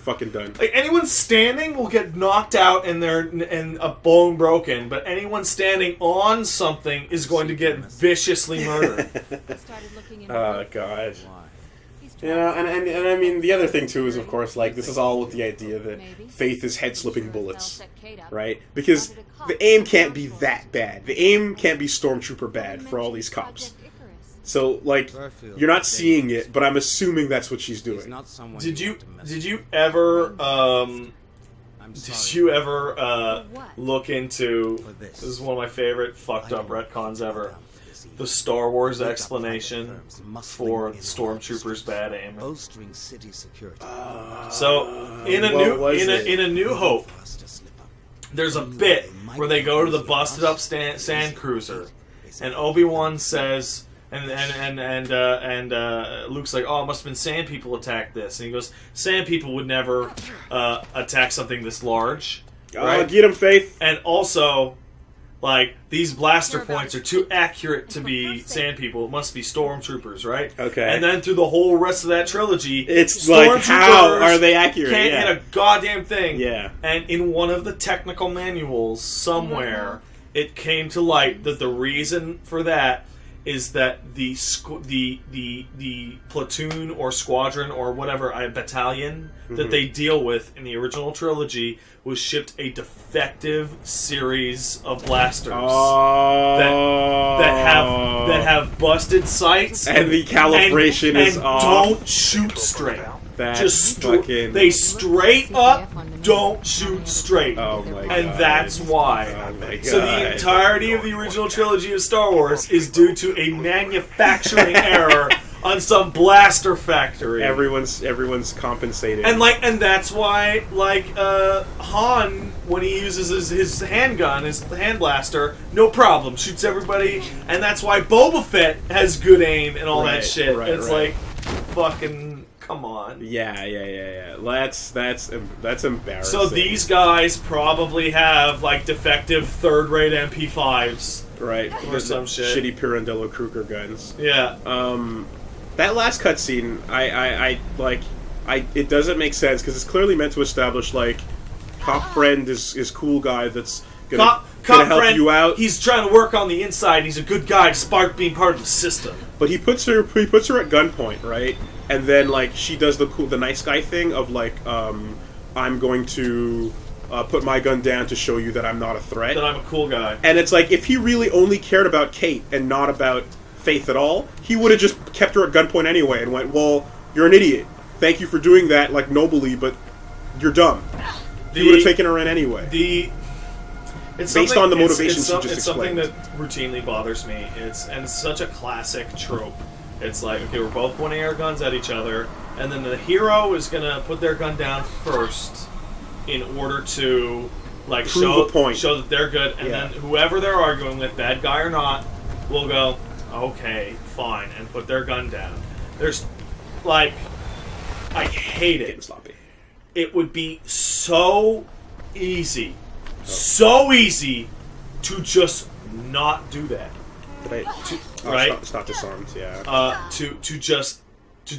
fucking done. Like, anyone standing will get knocked out and a bone broken, but anyone standing on something is going to get viciously murdered. Oh, God. Yeah, and I mean, the other thing, too, is, of course, like, this is all with the idea that Faith is head-slipping bullets, right? Because the aim can't be that bad. The aim can't be Stormtrooper bad for all these cops. So, like, you're not seeing it, but I'm assuming that's what she's doing. Did you ever look into, this is one of my favorite fucked up retcons ever, the Star Wars explanation for Stormtroopers' bad aim? So, in A New Hope, there's a bit where they go to the busted up sand cruiser, and Obi-Wan says, and Luke's like, oh, it must have been sand people attacked this, and he goes, sand people would never attack something this large. Right? Get him, Faith. And also, like, these blaster points are too accurate to be sand people. It must be stormtroopers, right? Okay. And then through the whole rest of that trilogy, it's like, how are they accurate? Can't hit a goddamn thing. Yeah. And in one of the technical manuals somewhere, it came to light that the reason for that is that the platoon or squadron or whatever battalion that they deal with in the original trilogy was shipped a defective series of blasters that have busted sights and the calibration is off. Don't shoot straight. That's fucking... They straight up don't shoot straight. Oh my god. And that's why. Oh my god. So the entirety of the original trilogy of Star Wars is due to a manufacturing error on some blaster factory. Everyone's compensating. And that's why, like, Han, when he uses his handgun, his hand blaster, no problem, shoots everybody. And that's why Boba Fett has good aim and all that shit. It's like, fucking... Come on. Yeah. That's embarrassing. So these guys probably have, like, defective third-rate MP5s. Right. Or some shit. Shitty Pirandello Kruger guns. Yeah. That last cutscene, it doesn't make sense, because it's clearly meant to establish, like, cop friend is cool guy that's gonna help you out. He's trying to work on the inside, and he's a good guy despite being part of the system. But he puts her at gunpoint, right? And then, like, she does the nice guy thing of, like, I'm going to put my gun down to show you that I'm not a threat. That I'm a cool guy. And it's like, if he really only cared about Kate and not about Faith at all, he would have just kept her at gunpoint anyway and went, well, you're an idiot. Thank you for doing that, like, nobly, but you're dumb. He would have taken her in anyway. Based on the motivations you just It's something explained. that routinely bothers me. It's such a classic trope. It's like, okay, we're both pointing our guns at each other, and then the hero is gonna put their gun down first in order to, like, show that they're good, and then whoever they're arguing with, bad guy or not, will go, okay, fine, and put their gun down. There's, like, I hate it. Sloppy. It would be so easy to just not do that. Right? It's not disarmed, yeah.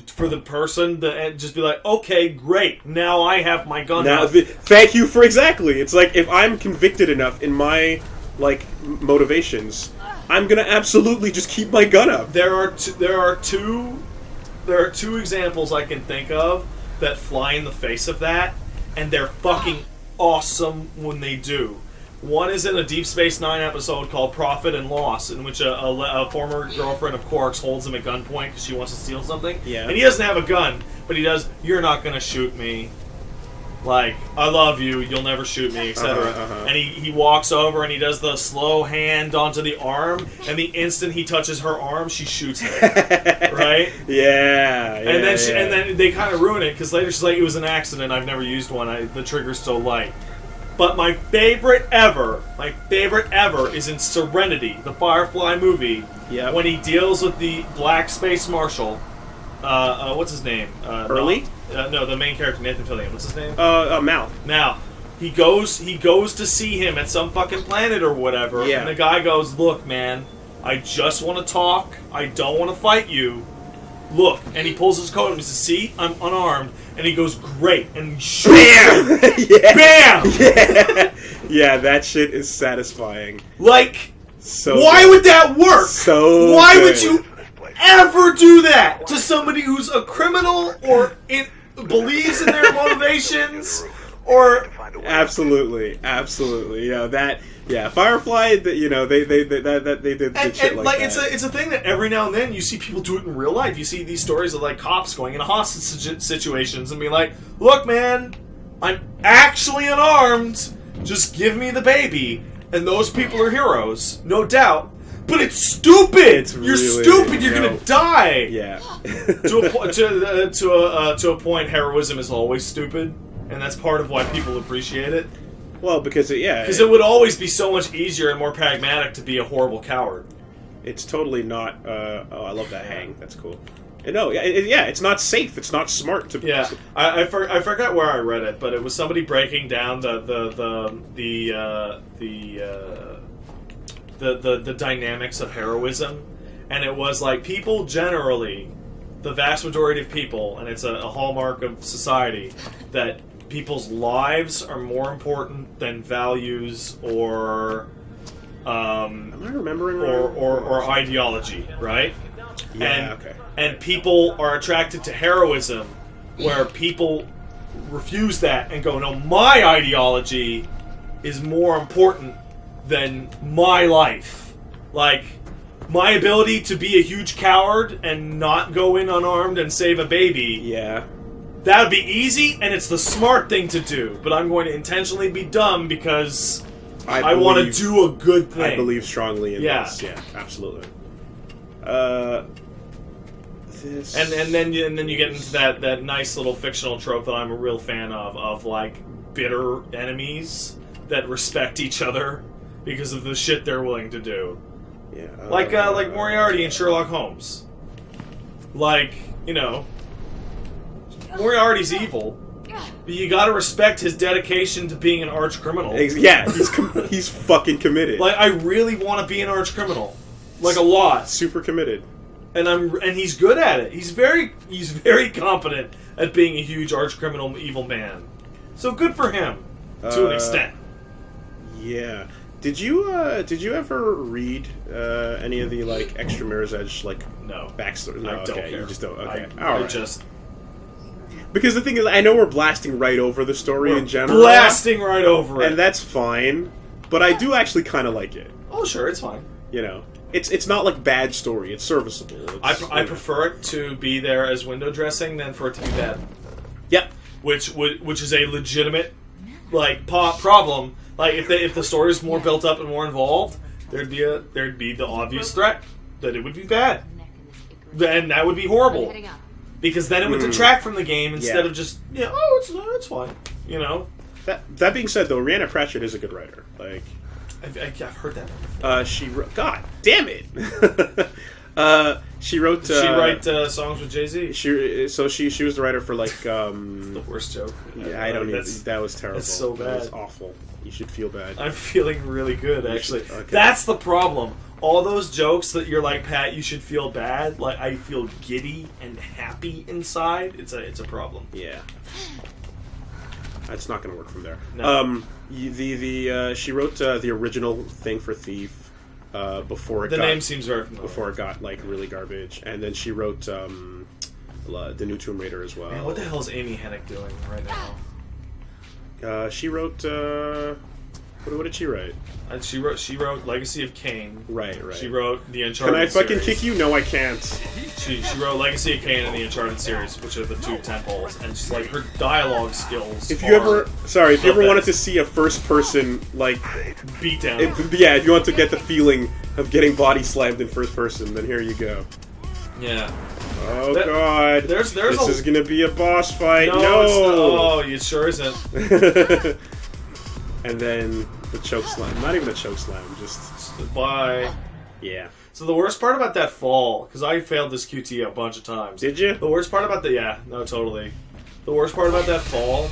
For the person to just be like, okay, great, now I have my gun out. Thank you for exactly. It's like, if I'm convicted enough in my, like, motivations, I'm gonna absolutely just keep my gun up. There are two examples I can think of that fly in the face of that, and they're fucking awesome when they do. One is in a Deep Space Nine episode called Profit and Loss, in which a former girlfriend of Quark's holds him at gunpoint because she wants to steal something. Yeah. And he doesn't have a gun, but he does, you're not going to shoot me. Like, I love you, you'll never shoot me, etc. And he walks over and he does the slow hand onto the arm, and the instant he touches her arm, she shoots him. Right? And then they kind of ruin it, because later she's like, it was an accident, I've never used one, the trigger's so light. But my favorite ever is in Serenity, the Firefly movie, when he deals with the Black Space Marshal. What's his name? Early? No, the main character, Nathan Fillion. What's his name? Mal. Mal. He goes to see him at some fucking planet or whatever, and the guy goes, look, man, I just want to talk, I don't want to fight you, look, and he pulls his coat and he says, see, I'm unarmed, and he goes, great, and he shoots him. Yeah. Bam! Yeah. Yeah, that shit is satisfying. Like, so why good. would that work? So why good. would you ever do that to somebody who's a criminal or believes in their motivations? Or absolutely, you know that. Yeah, Firefly. You know they did shit like that. It's a thing that every now and then you see people do it in real life. You see these stories of like cops going into hostage situations and be like, "Look, man, I'm actually unarmed. Just give me the baby." And those people are heroes, no doubt. But it's stupid. You're really, stupid. You're gonna die. Yeah. To a point, heroism is always stupid. And that's part of why people appreciate it. Well, because it would always be so much easier and more pragmatic to be a horrible coward. It's totally not. I love that hang. That's cool. No, it's not safe. It's not smart to. Yeah, I forgot where I read it, but it was somebody breaking down the dynamics of heroism, and it was like people generally, the vast majority of people, and it's a hallmark of society that. People's lives are more important than values or am I remembering or ideology, right? Yeah, okay. And people are attracted to heroism where people refuse that and go, no, my ideology is more important than my life. Like, my ability to be a huge coward and not go in unarmed and save a baby. Yeah. That would be easy, and it's the smart thing to do. But I'm going to intentionally be dumb because I want to do a good thing. I believe strongly in this. Yeah, absolutely. This and then you get into that nice little fictional trope that I'm a real fan of like bitter enemies that respect each other because of the shit they're willing to do. Yeah. Like Moriarty and Sherlock Holmes. Like, you know. Moriarty's evil, but you gotta respect his dedication to being an arch criminal. Yeah, he's fucking committed. Like, I really want to be an arch criminal, like a lot. Super committed, and he's good at it. He's very competent at being a huge arch criminal, evil man. So good for him to an extent. Yeah. Did you ever read any of the like extra Mirror's Edge no backstory? No, I don't care. You just don't. Okay, I just. Because the thing is, I know we're blasting right over the story in general. Blasting right over it. And that's fine, but I do actually kind of like it. Oh, sure, it's fine. You know, it's not like bad story. It's serviceable. I prefer it to be there as window dressing than for it to be bad. Yep. Which is a legitimate, like, problem. Like, if the story is more built up and more involved, there'd be the obvious threat that it would be bad. And that would be horrible. Because then it would detract from the game instead of just, it's fine, you know? That being said, though, Rhianna Pratchett is a good writer. Like, I've heard that. She wrote... God damn it! She wrote... Did she write songs with Jay-Z? She was the writer for, like... It's the worst joke. Yeah, I don't even... That was terrible. That's so bad. That was awful. You should feel bad. I'm feeling really good, actually. Okay. That's the problem. All those jokes that you're like, Pat, you should feel bad. Like, I feel giddy and happy inside. It's a problem. Yeah, it's not going to work from there. No. She wrote the original thing for Thief before it. The name seems very familiar. Before it got like really garbage, and then she wrote the new Tomb Raider as well. Man, what the hell is Amy Hennig doing right now? She wrote. What did she write? She wrote Legacy of Kain. Right. She wrote the Uncharted series. Can I fucking series. kick you? No, I can't. She wrote Legacy of Kain and the Uncharted series, which are the two tentpoles, and just like her dialogue skills. If you ever wanted to see a first person like beatdown, if you want to get the feeling of getting body slammed in first person, then here you go. Yeah. Oh god. This is gonna be a boss fight. No. It sure isn't. And then the choke slam. Not even a choke slam, just bye. Yeah. So the worst part about that fall, because I failed this QT a bunch of times. Did you? The worst part about totally. The worst part about that fall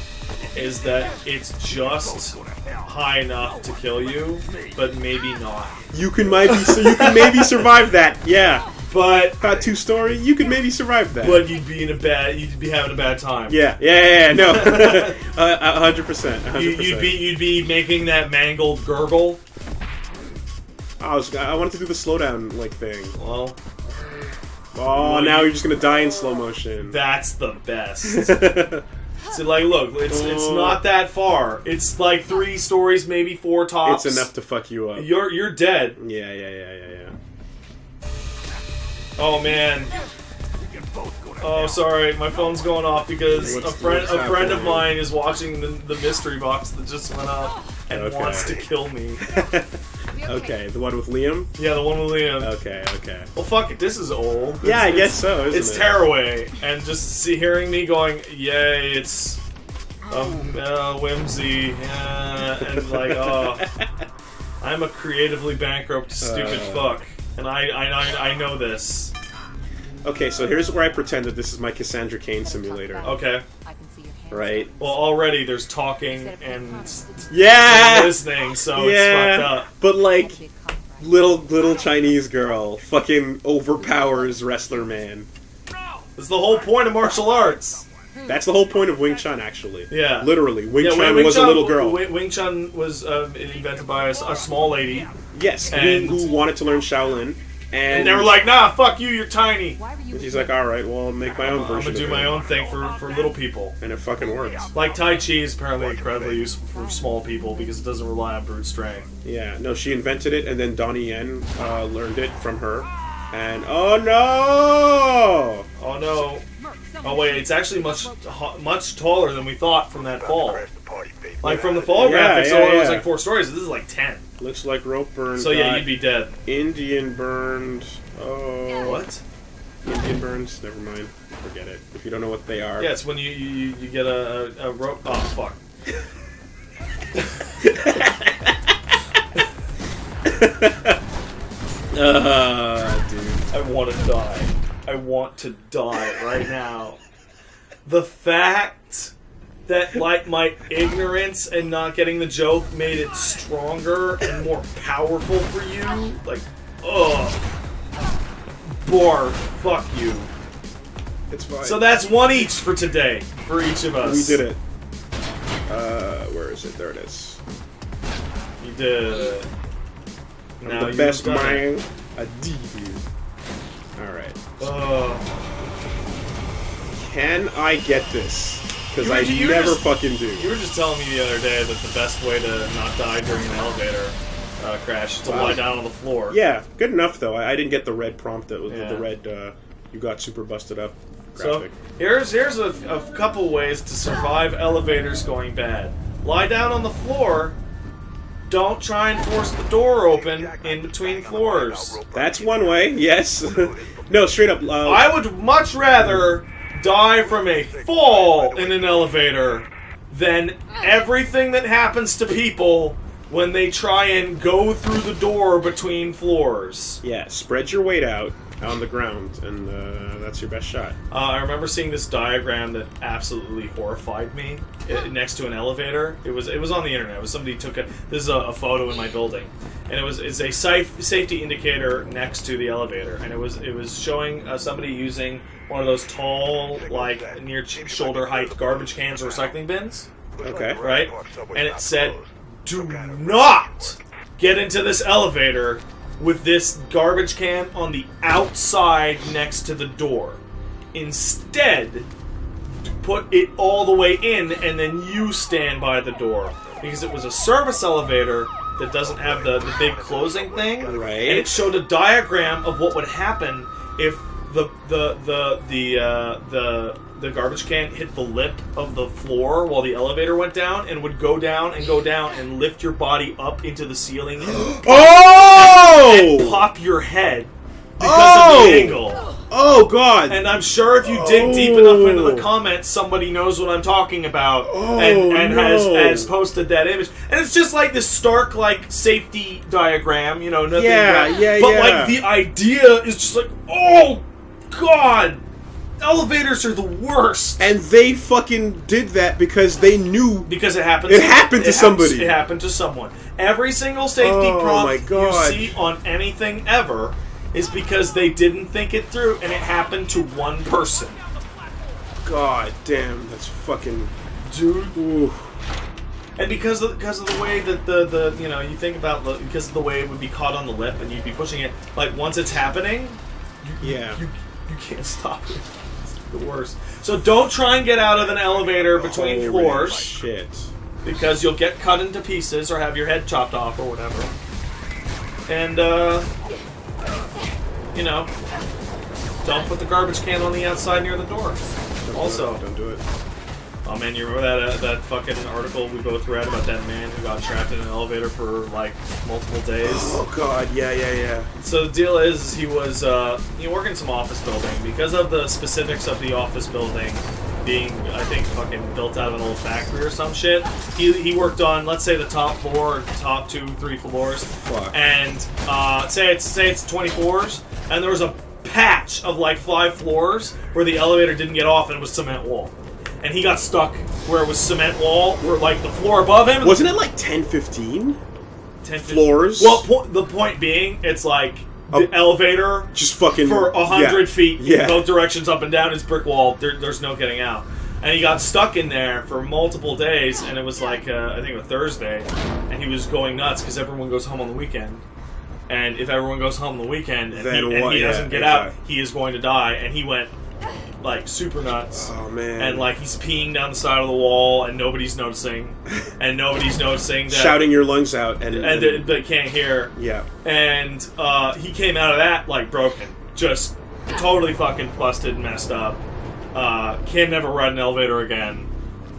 is that it's just high enough to kill you, but maybe not. You can maybe survive that. Yeah. But 2-story, you could maybe survive that. But you'd be having a bad time. Yeah, no, 100%. You'd be making that mangled gurgle. I wanted to do the slowdown thing. Well, now you're just gonna die in slow motion. That's the best. So, look, it's not that far. It's 3 stories, maybe 4 tops. It's enough to fuck you up. You're dead. Yeah. Oh man. Oh, sorry, my phone's going off because a friend of mine is watching the mystery box that just went up and wants to kill me. Okay, the one with Liam? Yeah, the one with Liam. Okay. Well, fuck it, this is old. Yeah, I guess so, isn't it's it? Tearaway, and just hearing me going, yay, it's whimsy, and I'm a creatively bankrupt, stupid fuck, and I know this. Okay, so here's where I pretend that this is my Cassandra Cain simulator. Okay. Right. Well, already there's talking and listening, so it's fucked up. But little Chinese girl fucking overpowers wrestler man. That's the whole point of martial arts. That's the whole point of Wing Chun, actually. Yeah. Literally, Wing Chun was a little girl. Wing Chun was invented by a small lady. Yes, who wanted to learn Shaolin. And they were like, nah, fuck you, you're tiny. And she's like, alright, well, I'll make my own version. I'm gonna do my own thing for little people. And it fucking works. Like Tai Chi is apparently incredibly useful for small people because it doesn't rely on brute strength. Yeah, no, she invented it, and then Donnie Yen learned it from her. And, oh no! Oh wait, it's actually much taller than we thought from that fall. From the fall graphics, it was 4 stories. This is 10. Looks like rope burn. So yeah, you'd be dead. Indian burned. Oh. What? Indian burns? Never mind. Forget it. If you don't know what they are. Yeah, it's when you get a rope. Oh, fuck. Dude. I want to die. I want to die right now. The fact that my ignorance and not getting the joke made it stronger and more powerful for you, Bart, fuck you. It's fine. So that's 1 each for today, for each of us. We did it. Where is it? There it is. You did it. I'm the best man. I did it. Alright. Can I get this? Because I never fucking do. You were just telling me the other day that the best way to not die during an elevator crash is to lie down on the floor. Yeah, good enough though. I didn't get the red prompt that was the red you got super busted up graphic. So here's a couple ways to survive elevators going bad. Lie down on the floor. Don't try and force the door open in between floors. That's one way, yes. No, straight up. I would much rather die from a fall in an elevator than everything that happens to people when they try and go through the door between floors. Yeah, spread your weight out on the ground, and that's your best shot. I remember seeing this diagram that absolutely horrified me next to an elevator. It was on the internet. It was somebody took it. This is a photo in my building, and it's a safety indicator next to the elevator, and it was showing somebody using one of those tall, near shoulder height garbage cans or recycling bins. Okay. Right? And it said, "Do not get into this elevator with this garbage can on the outside next to the door. Instead, put it all the way in, and then you stand by the door." Because it was a service elevator that doesn't have the big closing thing. Right. And it showed a diagram of what would happen if the garbage can hit the lip of the floor while the elevator went down, and would go down and lift your body up into the ceiling and pop your head because of the angle. Oh god! And I'm sure if you dig deep enough into the comments, somebody knows what I'm talking about and has posted that image. And it's just like this stark safety diagram, nothing. But the idea is just oh god! Elevators are the worst. And they fucking did that because they knew. Because it happened. It happened to somebody. It happened to someone. Every single safety prompt you see on anything ever is because they didn't think it through, and it happened to one person. God damn, that's fucking... Dude. Ooh. And because of the way that the you know, you think about because of the way it would be caught on the lip and you'd be pushing it, like once it's happening, you can't stop it. It's the worst. So don't try and get out of an elevator between floors. Shit. Because you'll get cut into pieces or have your head chopped off or whatever. And you know, don't put the garbage can on the outside near the door. Don't do it. Oh man, you remember that fucking article we both read about that man who got trapped in an elevator for like multiple days? Oh god, yeah. So the deal is, he was he worked in some office building. Because of the specifics of the office building being, I think, fucking built out of an old factory or some shit, he worked on, let's say, the top floor, or top 2-3 floors. Fuck. And say it's 20 floors, and there was a patch of like 5 floors where the elevator didn't get off and it was cement wall. And he got stuck where it was cement wall, where like the floor above him. Wasn't it like 10-15? 10 floors? Well, the point being, it's like the elevator just fucking for 100 feet, yeah. both directions up and down. It's brick wall. There's no getting out. And he got stuck in there for multiple days, and it was like I think a Thursday, and he was going nuts because everyone goes home on the weekend. And if everyone goes home on the weekend and he doesn't get out, he is going to die. And he went like super nuts. Oh man! And like he's peeing down the side of the wall, and nobody's noticing, and nobody's noticing that, shouting your lungs out, and they can't hear. Yeah. And he came out of that like broken, just totally fucking busted, messed up. Can never ride an elevator again,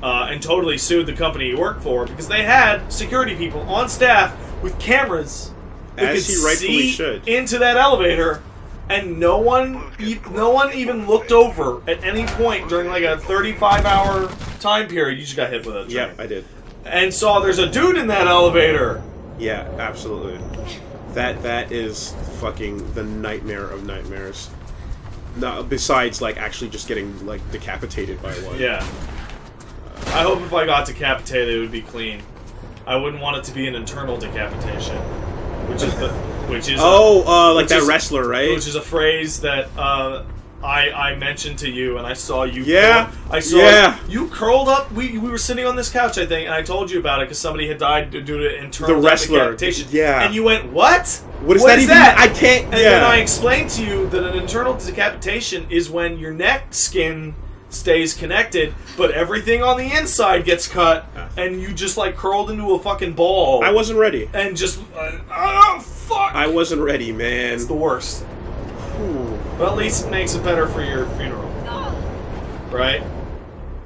and totally sued the company he worked for because they had security people on staff with cameras that as could he rightfully see should into that elevator. And no one even looked over at any point during like a 35-hour time period. You just got hit with a train. Yeah, I did. And saw there's a dude in that elevator. Yeah, absolutely. That is fucking the nightmare of nightmares. No, besides like actually just getting like decapitated by one. Yeah. I hope if I got decapitated, it would be clean. I wouldn't want it to be an internal decapitation, which is like that wrestler, right? Which is a phrase that I mentioned to you, and I saw you. Yeah, I saw you curled up. We were sitting on this couch, I think, and I told you about it because somebody had died due to internal decapitation. Yeah, and you went, "What? What is that even? I can't." And then I explained to you that an internal decapitation is when your neck skin stays connected, but everything on the inside gets cut, and you just like curled into a fucking ball. I wasn't ready, and just oh fuck! I wasn't ready, man. It's the worst. Ooh. But at least it makes it better for your funeral, right?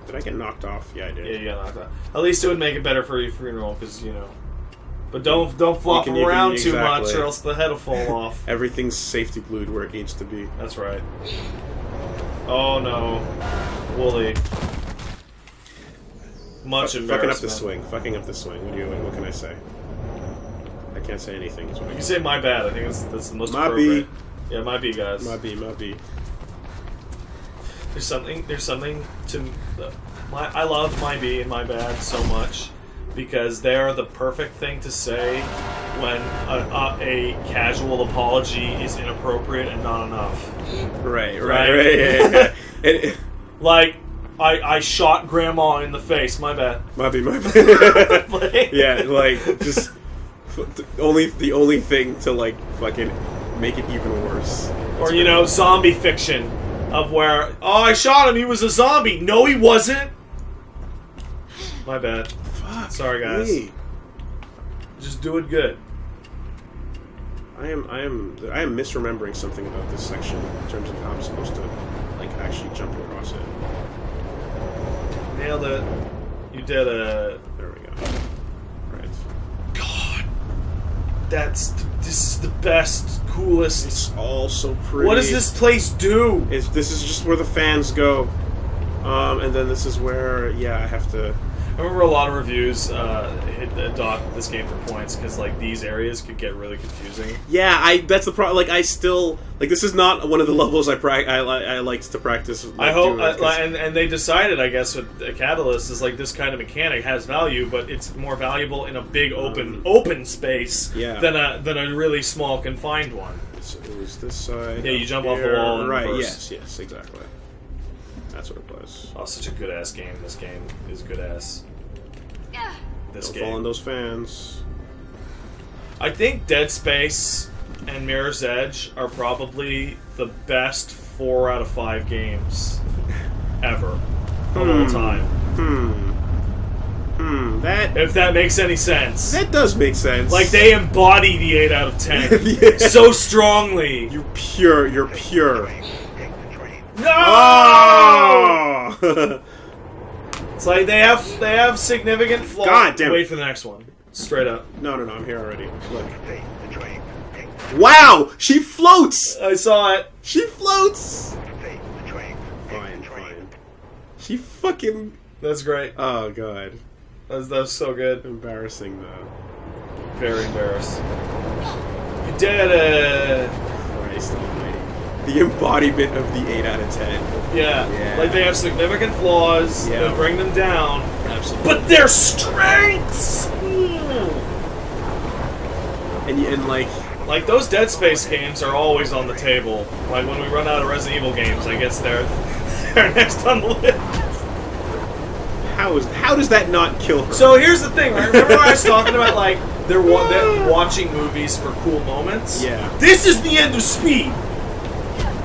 Did I get knocked off? Yeah, I did. Yeah, you got knocked off. At least it would make it better for your funeral, because you know. But don't flop them around too much, or else the head will fall off. Everything's safety glued where it needs to be. That's right. Oh no, Woolie. Much embarrassment. Fucking up the swing. What can I say? I can't say anything. You can say my bad. I think that's the most appropriate. Yeah, my B, guys. My B. There's something to. I love my B and my bad so much because they are the perfect thing to say when a casual apology is inappropriate and not enough. Right. Yeah. Like, I shot Grandma in the face. My bad. My bad. Yeah, like just the only thing to like fucking make it even worse. Or you know, zombie fiction of where I shot him. He was a zombie. No, he wasn't. My bad. Fuck. Sorry, guys. Me. Just do it good. I am misremembering something about this section in terms of how I'm supposed to like actually jump across it. Nailed it. You did it. There we go. Right. God, this is the best, coolest. It's all so pretty. What does this place do? This is just where the fans go, and then this is where I have to. I remember a lot of reviews hit dock this game for points because like these areas could get really confusing. Yeah, that's the problem. Like I still this is not one of the levels I liked to practice. I hope, and they decided, I guess, with a Catalyst is like this kind of mechanic has value, but it's more valuable in a big open space than a really small confined one. It was this side. Yeah, you jump off the wall. Right. First. Yes, exactly. That's what it was. Oh, such a good ass game. This game is good ass. Don't fall on those fans. I think Dead Space and Mirror's Edge are probably the best 4 out of 5 games ever of all time. That, if that makes any sense. That does make sense. Like, they embody the 8 out of 10 so strongly. You're pure. No! Oh! It's like they have significant flaws. God damn it. Wait for the next one. Straight up. No, I'm here already. Look. Wow! She floats! I saw it. She floats! Fine. She fucking... That's great. Oh, God. That was so good. Embarrassing, though. Very embarrassed. You did it! Christ almighty. The embodiment of the 8 out of 10. Yeah. Like, they have significant flaws that bring them down. Absolutely. But their strengths! And like, those Dead Space games are always on the table. Like, when we run out of Resident Evil games, I guess they're next on the list. How does that not kill her? So here's the thing, right? Remember I was talking about, like, they're watching movies for cool moments? Yeah. This is the end of Speed!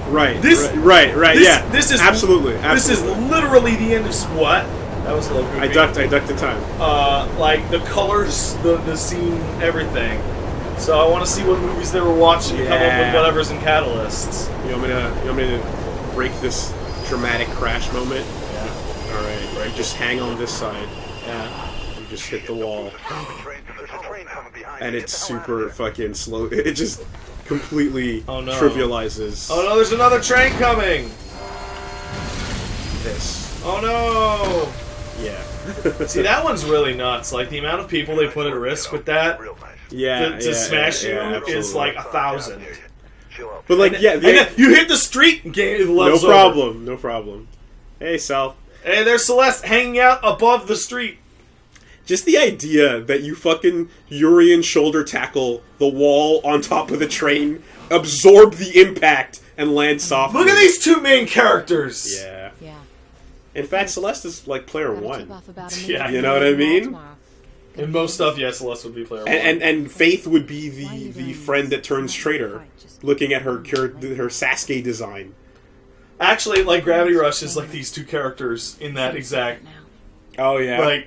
Right. This, yeah. This is absolutely. This is literally the end of what? That was a little goofy. I ducked in time. Like the colors, the scene, everything. So I want to see what movies they were watching to come up with whatever's in catalysts. You want me to break this dramatic crash moment? Yeah. All right. You just hang on this side. Yeah. You just hit the wall. And it's super fucking slow. It just completely trivializes. Oh no, there's another train coming! This. Oh no! Yeah. See, that one's really nuts. Like, the amount of people they put at risk with that to smash you is like 1,000. But like, you hit the street and the level's over. No problem. Hey, Sal. Hey, there's Celeste hanging out above the street. Just the idea that you fucking Urian shoulder tackle the wall on top of the train, absorb the impact, and land softly. Look at these 2 main characters! Yeah. In fact, Celeste is like player 1. Yeah. You know what I mean? In most stuff, yes, Celeste would be player 1. And Faith would be the friend that turns traitor, looking at her Sasuke design. Actually, like, Gravity Rush is like these 2 characters in that exact... Oh, yeah.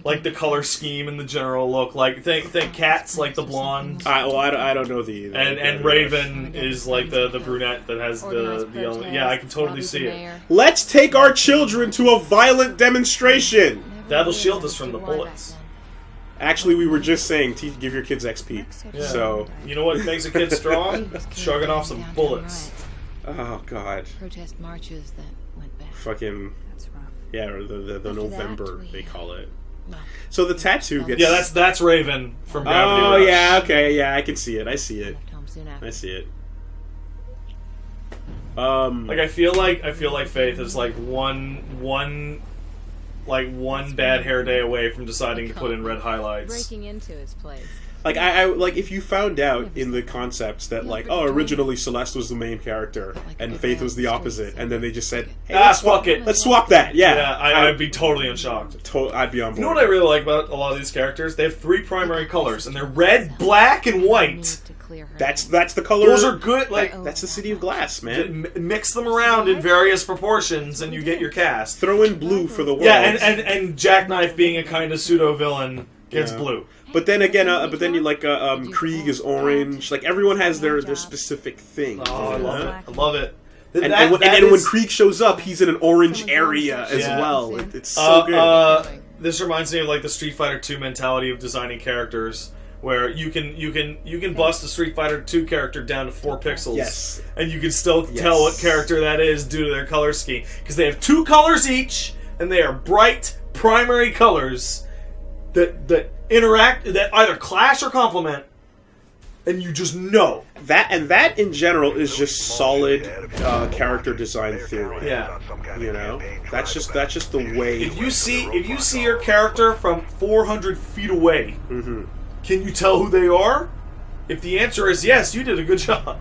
Like the color scheme and the general look. Like, think Cat's like the blonde. I don't know the... And Raven is like the brunette that has the yellow... Yeah, I can totally see it. Let's take our children to a violent demonstration! That'll shield us from the bullets. Actually, we were just saying, give your kids XP. Yeah. So... You know what makes a kid strong? Shrugging off some bullets. Oh, God. Protest marches that went bad. Fucking... That's rough. Yeah, or the November, they call it. So the tattoo gets... Yeah, that's Raven from Gravity Rush. Oh, yeah, okay, yeah, I can see it. I see it. Like, I feel like Faith is like one bad hair day away from deciding to put in red highlights. Breaking into his place. Like, I like, if you found out in the concepts that, like, originally Celeste was the main character, and Faith was the opposite, and then they just said, hey, fuck it. Let's swap that, yeah. I'd be totally unshocked. I'd be on board. You know what I really like about a lot of these characters? They have 3 primary colors, and they're red, black, and white. That's the color. Those are good, like... That's the City of Glass, man. Mix them around in various proportions, and you get your cast. Throw in blue for the world. Yeah, and Jackknife being a kind of pseudo-villain gets blue. But then again, you like Krieg is orange. Like, everyone has their specific thing. Oh, I love it. I love it. And then when Krieg shows up, he's in an orange area as well. It's so good. This reminds me of like the Street Fighter 2 mentality of designing characters, where you can bust a Street Fighter 2 character down to 4 pixels, and you can still tell what character that is due to their color scheme, because they have 2 colors each, and they are bright primary colors that interact, that either clash or complement, and you just know that in general is just solid character design theory. Yeah, you know, that's just the way. If you see your character from 400 feet away, can you tell who they are? If the answer is yes, you did a good job.